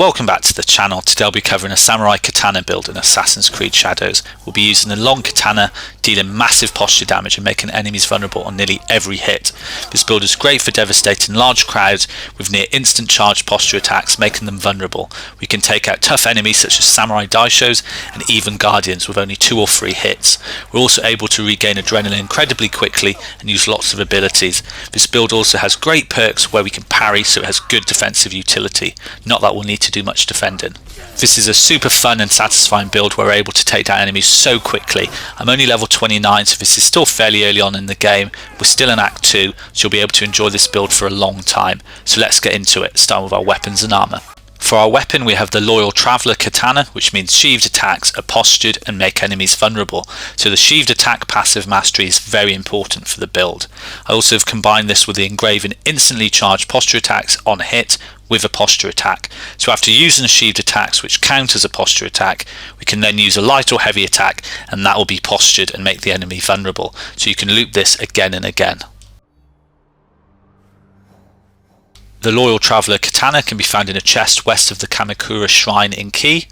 Welcome back to the channel. Today I'll be covering a Samurai Katana build in Assassin's Creed Shadows. We'll be using the long katana, dealing massive posture damage and making enemies vulnerable on nearly every hit. This build is great for devastating large crowds with near instant charged posture attacks, making them vulnerable. We can take out tough enemies such as Samurai Daishos and even Guardians with only 2 or 3 hits. We're also able to regain adrenaline incredibly quickly and use lots of abilities. This build also has great perks where we can parry, so it has good defensive utility. Not that we'll need to do much defending. This is a super fun and satisfying build where we're able to take down enemies so quickly. I'm only level 29, so this is still fairly early on in the game. We're still in Act 2, so you'll be able to enjoy this build for a long time. So let's get into it, starting with our weapons and armour. For our weapon we have the Loyal Traveller Katana, which means sheathed attacks are postured and make enemies vulnerable, so the sheathed attack passive mastery is very important for the build. I also have combined this with the engraving instantly charged posture attacks on hit with a posture attack, so after using the sheathed attacks which count as a posture attack, we can then use a light or heavy attack and that will be postured and make the enemy vulnerable, so you can loop this again and again. The Loyal Traveller Katana can be found in a chest west of the Kamakura Shrine in Kii,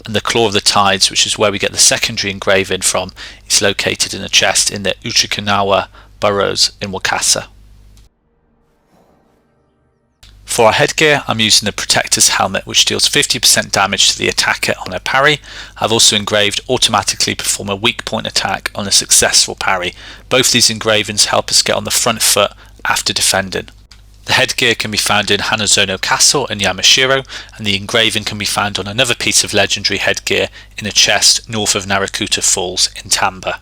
and the Claw of the Tides, which is where we get the secondary engraving from, is located in a chest in the Uchikanawa Burrows in Wakasa. For our headgear, I'm using the Protector's Helmet, which deals 50% damage to the attacker on a parry. I've also engraved automatically perform a weak point attack on a successful parry. Both these engravings help us get on the front foot after defending. The headgear can be found in Hanazono Castle in Yamashiro, and the engraving can be found on another piece of legendary headgear in a chest north of Narakuta Falls in Tamba.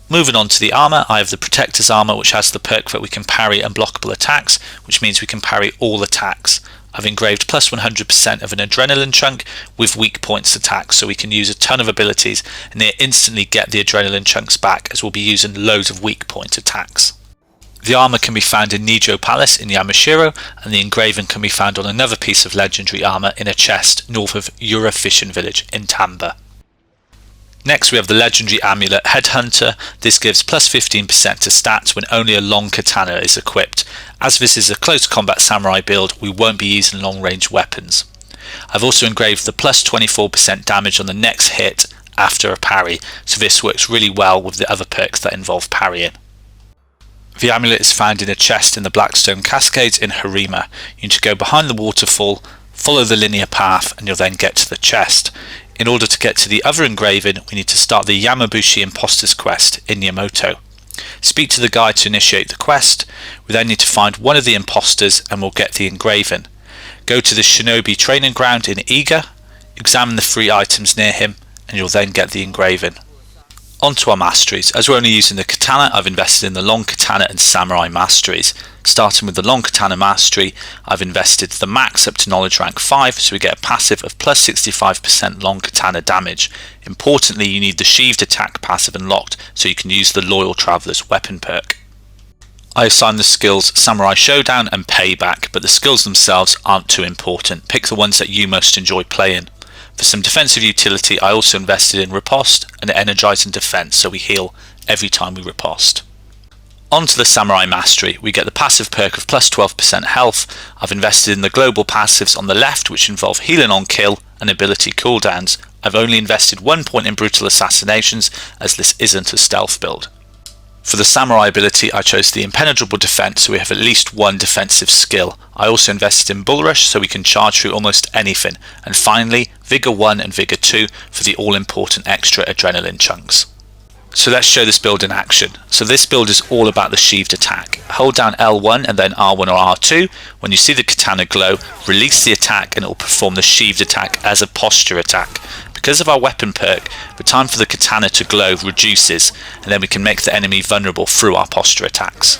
Moving on to the armour, I have the Protector's Armour, which has the perk that we can parry unblockable attacks, which means we can parry all attacks. I've engraved plus 100% of an adrenaline chunk with weak points attacks, so we can use a ton of abilities and near instantly get the adrenaline chunks back, as we'll be using loads of weak point attacks. The armour can be found in Nijo Palace in Yamashiro, and the engraving can be found on another piece of legendary armour in a chest north of Yura Fishing Village in Tamba. Next we have the legendary amulet Headhunter. This gives plus 15% to stats when only a long katana is equipped. As this is a close combat samurai build, we won't be using long range weapons. I've also engraved the plus 24% damage on the next hit after a parry, so this works really well with the other perks that involve parrying. The amulet is found in a chest in the Blackstone Cascades in Harima. You need to go behind the waterfall, follow the linear path, and you'll then get to the chest. In order to get to the other engraving, we need to start the Yamabushi Imposters quest in Yamato. Speak to the guide to initiate the quest. We then need to find one of the imposters and we'll get the engraving. Go to the Shinobi training ground in Iga, examine the 3 items near him, and you'll then get the engraving. On to our masteries. As we're only using the katana, I've invested in the long katana and samurai masteries. Starting with the long katana mastery, I've invested the max up to knowledge rank 5, so we get a passive of plus 65% long katana damage. Importantly, you need the sheathed attack passive unlocked, so you can use the Loyal Traveller's weapon perk. I assigned the skills Samurai Showdown and Payback, but the skills themselves aren't too important. Pick the ones that you most enjoy playing. For some defensive utility, I also invested in Riposte and Energizing Defense, so we heal every time we riposte. On to the Samurai Mastery, we get the passive perk of plus 12% health. I've invested in the global passives on the left, which involve healing on kill and ability cooldowns. I've only invested 1 point in Brutal Assassinations, as this isn't a stealth build. For the Samurai ability, I chose the Impenetrable Defense, so we have at least 1 defensive skill. I also invested in Bull Rush, so we can charge through almost anything. And finally, Vigor 1 and Vigor 2 for the all-important extra adrenaline chunks. So let's show this build in action. So this build is all about the sheathed attack. Hold down L1 and then R1 or R2. When you see the katana glow, release the attack and it will perform the sheathed attack as a posture attack. Because of our weapon perk, the time for the katana to glow reduces, and then we can make the enemy vulnerable through our posture attacks.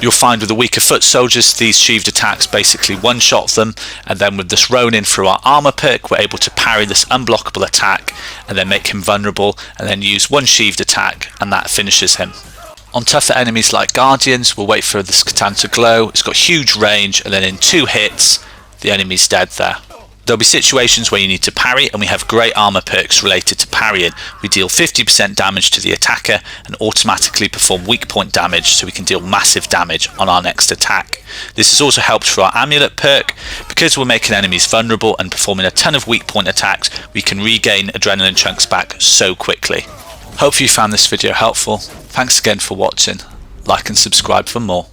You'll find with the weaker foot soldiers, these sheathed attacks basically one-shot them, and then with this Ronin through our armor perk, we're able to parry this unblockable attack and then make him vulnerable, and then use 1 sheathed attack and that finishes him. On tougher enemies like Guardians, we'll wait for this katana to glow. It's got huge range, and then in 2 hits the enemy's dead there. There'll be situations where you need to parry, and we have great armor perks related to parrying. We deal 50% damage to the attacker and automatically perform weak point damage, so we can deal massive damage on our next attack. This has also helped for our amulet perk. Because we're making enemies vulnerable and performing a ton of weak point attacks, we can regain adrenaline chunks back so quickly. Hope you found this video helpful. Thanks again for watching. Like and subscribe for more.